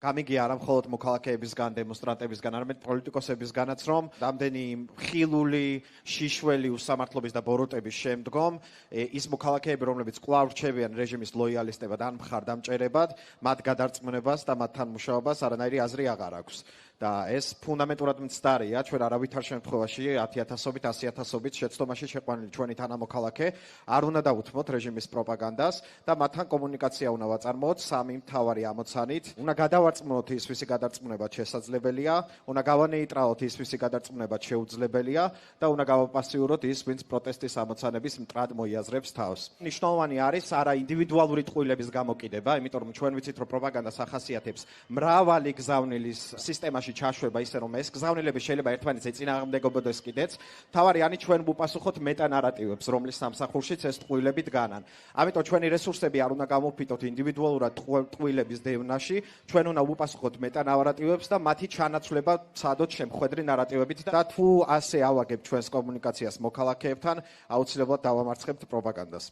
გამიგია არა მხოლოდ მოქალაქეებისგან, დემონსტრანტებისგან, არამედ პოლიტიკოსებისგანაც, რომ რამდენი ხილული, შიშველი უსამართლობის და ბოროტების შემდგომ ის მოქალაქეები, რომლებიც კვლავ რჩებიან რეჟიმის ლოიალისტებად ან მხარდამჭერებად, მათ გადარწმუნებას და მათთან მუშაობას არანაირი აზრი აღარ აქვს. და ეს ფუნდამენტურად მცდარია, ჩვენ არავითარ შემთხვევაში 10,000-ობით, 100,000-ობით შეცდომაში შეყვანილი ჩვენი თანამოქალაქე არ უნდა დაუთმოთ რეჟიმის პროპაგანდას და მათთან კომუნიკაცია უნდა ვაწარმოოთ სამი მთავარი ამოცანით. უნდა გადავარწმუნოთ ის, ვისი გადარწმუნებაც შესაძლებელია, უნდა გავანეიტრალოთ ის, ვისი გადარწმუნებაც შეუძლებელია და უნდა გავაპასიუროთ ის, ვინც პროტესტის ამოცანების მტრად მოიაზრებს თავს. მნიშვნელოვანი არის არა ინდივიდუალური ტყუილების გამოკიდება, იმიტომ რომ ჩვენ ვიცით, რომ პროპაგანდას ახასიათებს მრავალი გზავნილის სისტემაში ჩაშვება, ისე რომ ეს გზავნილები შეიძლება ერთმანეთს ეწინააღმდეგობოდეს კიდეც. თავარი ანი ჩვენ ვუპასუხოთ მეტანარატივებს, რომლის სამსახურშიც ეს ტყუილები დგანან. ამიტომ ჩვენი რესურსები არ უნდა გამოვფიტოთ ინდივიდუალურად ტყუილების დევნაში, ჩვენ უნდა ვუპასუხოთ მეტანარატივებს და მათი ჩანაცვლება ვცადოთ შემხვედრი ნარატივებით და თუ ასე ავაგებთ ჩვენს კომუნიკაციას მოქალაქეებთან, აუცილებლად დავამარცხებთ პროპაგანდას.